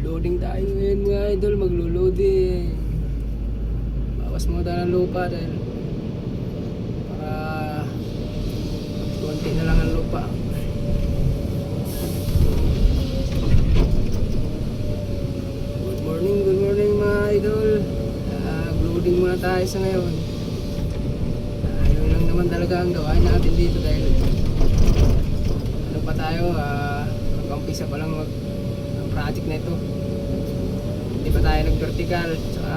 Loading tayo ngayon mga idol, maglo-loading. Bawas muna tayo ng lupa dahil para konti na lang ang lupa. Good morning mga idol. Loading muna tayo sa ngayon. Yun lang naman talaga ang gawain natin dito dahil ano pa tayo, mag-umpisa pa lang ang project na ito. Hindi pa tayo nag-vertical, tsaka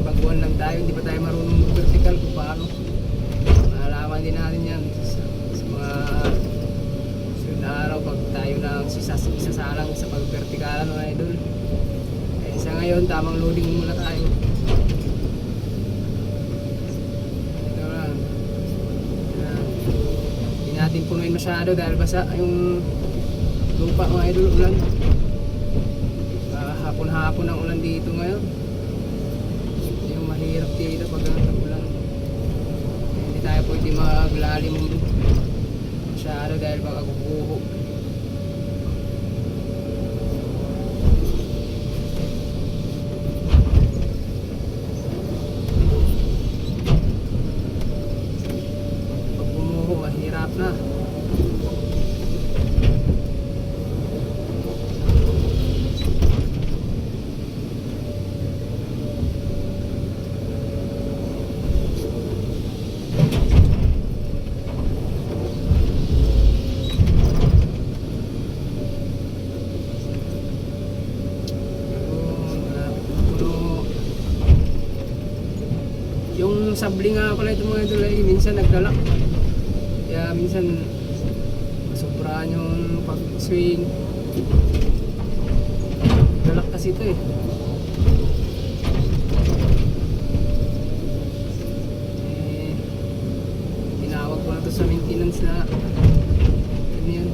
baguhan lang tayo, hindi pa tayo marunong mag-vertical kung paano. Malalaman din natin yan sa mga sunod na araw pag tayo na isasalang sa pag-vertikalan mga idol. Sa ngayon, tamang loading muna tayo. Ito lang. Hindi natin punuin masyado dahil basa yung lupa mga idol, ulan. Hapon-hapon ang ulan dito ngayon. Yung mahirap dito pag ang ulan. Hindi tayo pwede maglalim masyado dahil baka kukuho. Mahirap na. Yung sabling nga pala ito mga idol ay minsan nagdala. Kaya minsan masobrahan yung pag-swing. Galak kasi ito eh. Tinawag ko na ito sa maintenance na ano yan.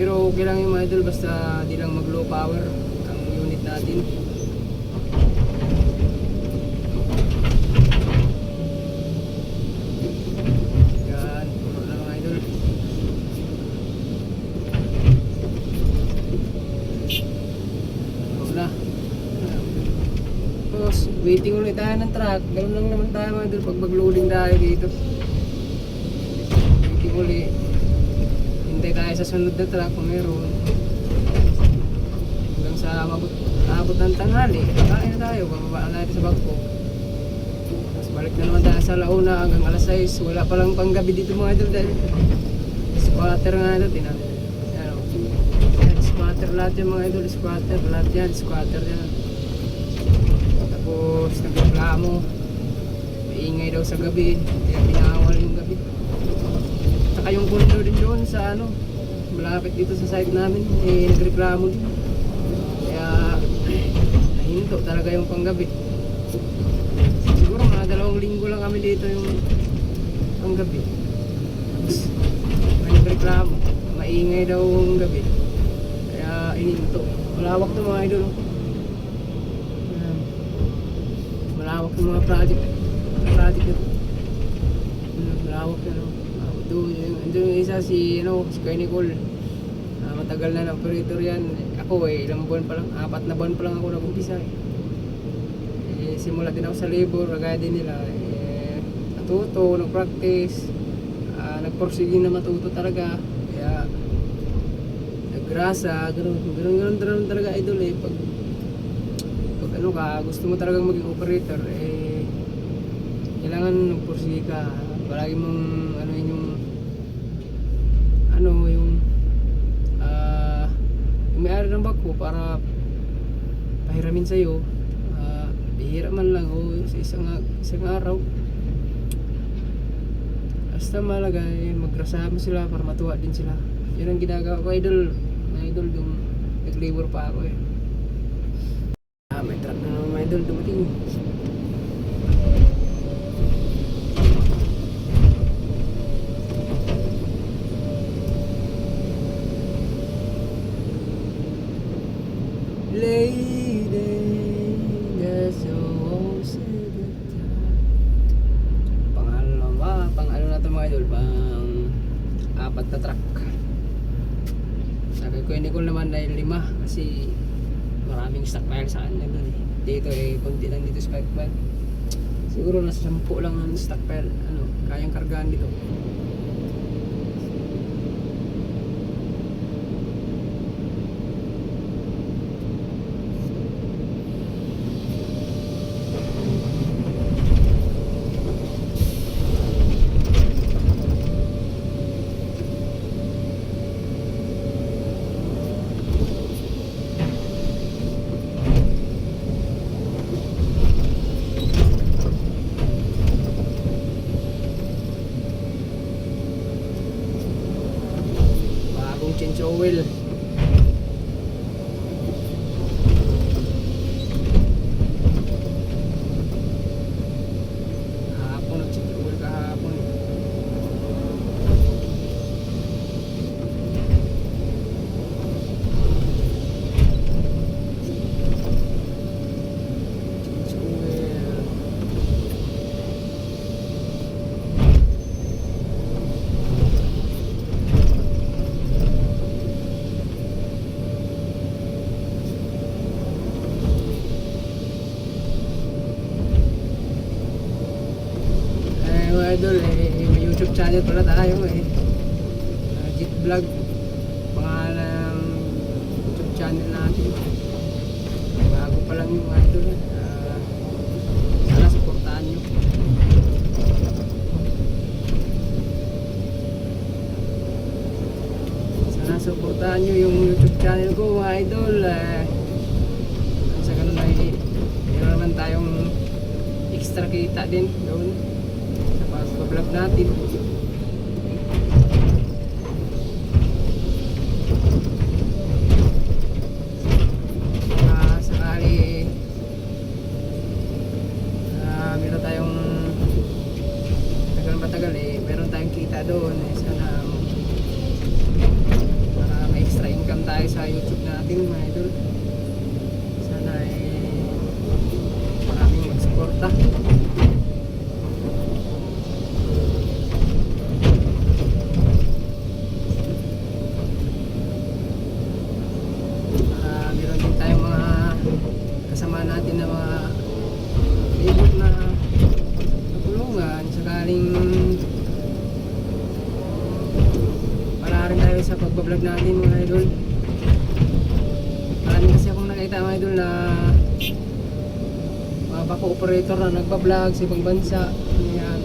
Pero okay lang yung mga idol basta di lang mag low power ang unit natin. Waiting ulit tayo ng truck. Ganoon lang naman tayo mga idol pag mag-loading tayo dito. Waiting ulit. Hintay tayo sa sunod na truck kung meron. Hanggang sa abot ng tanghali. Kakain na tayo. Bababaan natin sa bangko. Tapos balik na naman tayo sa Launa hanggang alas 6. Wala palang panggabi dito mga idol dahil squatter nga ito. Squatter lahat yung mga idol. Squatter lahat yan. Squatter yan. Tapos nagreklamo, maingay daw sa gabi, kaya pinawal yung gabi. Saka yung condo din doon sa ano, malapit dito sa site namin, nagreklamo din. Kaya nahinto talaga yung panggabi. Siguro mga 2 linggo lang kami dito yung panggabi. Tapos may nagreklamo, maingay daw yung gabi. Kaya ininto. Malawak to mga idol. Malawak yung mga project ito. Malawak na no. Doon yung isa si Kuya Nicole. Matagal na ng operator yan. Ako ilang buwan pa lang, 4 na buwan pa lang ako nag-umpisa simula din ako sa labor, kagaya din nila. Natuto, nag-practice, nagporsige na matuto talaga. Kaya nagrasa, gano'n talaga idol pag ano ka, gusto mo talagang maging operator kailangan magpursige ka. Palagi mong yung may-ari ng bako para pahiramin sa'yo, bihira man lang o sa isang araw. Basta malaga magrasa mo sila para matuwa din sila. Yun ang ginagawa ko idol yung nag-labor pa ako may truck na naman mga idol dumating. Lady, there's always a good time. Pang ano na ito mga idol, pang 4 na truck. Kay Kuya Nicole naman dahil 5 kasi maraming stockpile sa kanya doon eh. Dito eh, konti lang dito sa 5 man. Siguro nasa 10 lang ang stockpile, ano, kayang kargaan dito. Bagong change oil. Kahapon nag-change oil kahapon. Change oil. Mga idol, may YouTube channel pala tayo eh. Jit Vlog. Pangalan ng YouTube channel natin. Bago pa lang yung mga idol. Sana supportahan nyo. Sana supportahan nyo yung YouTube channel ko mga idol. Sa ganun ay meron naman tayong extra kita din doon sa pag-vlog natin. Sakali meron tayong tagal matagal eh, meron tayong kita doon eh, sana para may extra income tayo sa YouTube natin mga idol. Sana maraming magsuporta. Meron din tayong mga kasama natin na mga Facebook na natulungan sakaling para rin tayo sa pagbablog natin mga idol. Maraming kasi akong nakita mga idol na mga bako operator na nagbablog sa ibang bansa. Ayan.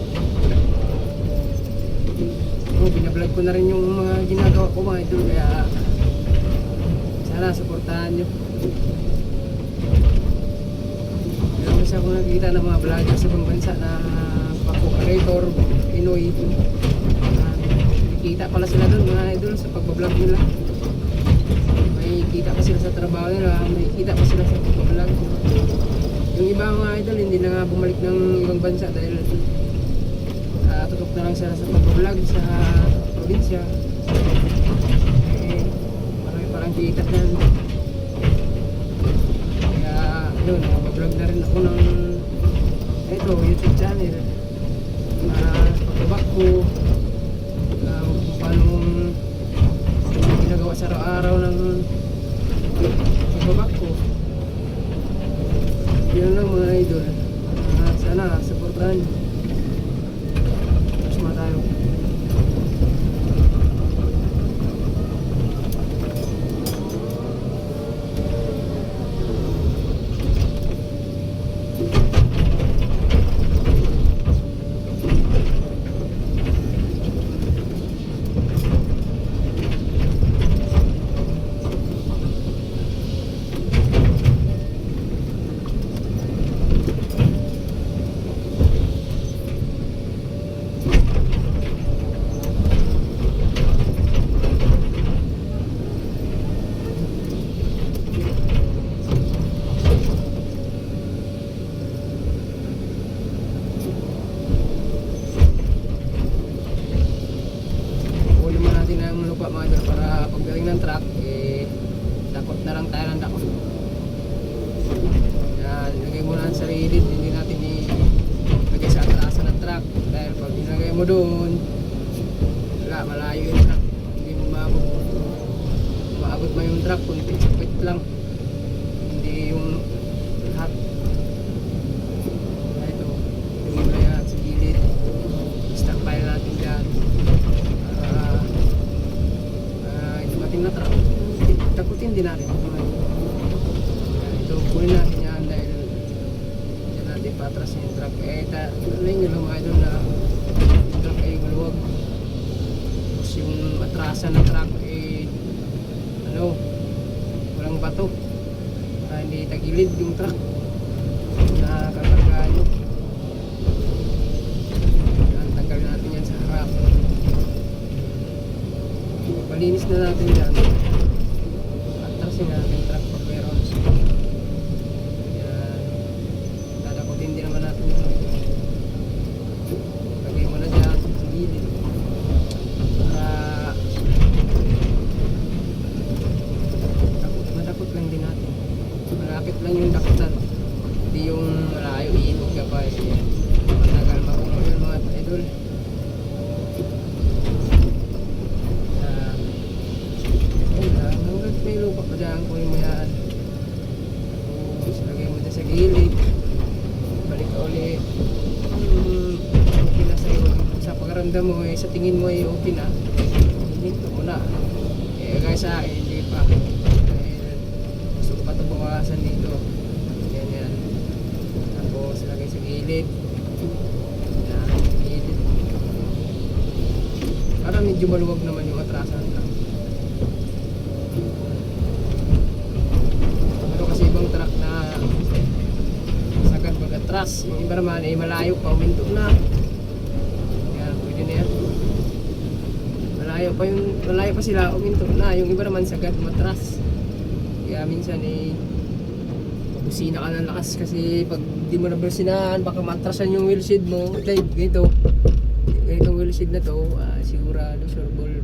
Binablog ko na rin yung mga ginagawa ko mga idol, kaya sana supportahan nyo. Meron kasi akong nakikita ng mga vlogger sa ibang bansa na bako operator, Pinoy. Kita pala sila doon mga idol sa pagbablog nila. May kita pa sila sa trabaho nila, may kita pa sila sa pagbablog. Yung iba mga idol hindi na nga bumalik ng ibang bansa dahil tutok na lang sila sa pagbablog sa probinsya. Marami parang kita na yan. Kaya yun, pagbablog na rin ako ng ito, YouTube channel. Pagbabak ko paano ginagawa sa araw-araw ng pagbabak ko. Yun lang mga idol. Sana supportahan nyo. Sama tayo. Mga idol, para pagdating ng truck dakot na lang tayo ng dakot. Yan, ilagay mo na sa reedid, hindi natin ilagay sa ataasan ng truck dahil pag ilagay mo doon wala, malayo yun na, hindi mo maabot naman yung truck, kunti-sapit lang. Hindi yung lahat. Kaya ito, yung yan sa gilid. Stockpile natin dyan. Dumating na truck. Takutin din natin. Ito, kunin natin yan dahil dyan natin patras yung truck. Alam nyo mga idol na yung truck ay maluwag. Tapos yung atrasan ng truck walang bato. Hindi tagilid yung truck. Nakakakargaan nyo. Tanggal natin yan sa harap. Malinis na natin yan. Atrasin natin yung truck pag meron. Yan. Dadakutin din naman natin yung lagay mo na dyan sa gilid. Madakot lang din natin. Malapit lang yung dakutan. Hindi yung malayo, iikot ka pa. Matagal makulo yun mga idol. Hanggang may lupa pa dyan, kunin mo yan. Tapos lagay mo dyan sa gilid. Balik ka ulit. Okay na sa'yo. Sa pagkaramdam mo, sa tingin mo okay na. Hinto mo na. Guys sa akin, hindi pa. Gusto ko pa ito bukasan dito. Yan. Tapos lagay sa gilid. Yan, gilid. Para medyo maluwag naman yung atrasan ka. Pero kasi ibang truck na sagad mag-atras. Yung iba naman malayo pa, uminto na. Yan, pwede na yan. Malayo pa sila, uminto na. Yung iba naman sagad matras. Kaya minsan busina ka ng lakas kasi pag di mo na businahan baka matrasan yung wheelshade mo. Like ganito wheelshade na to, sigurado sureball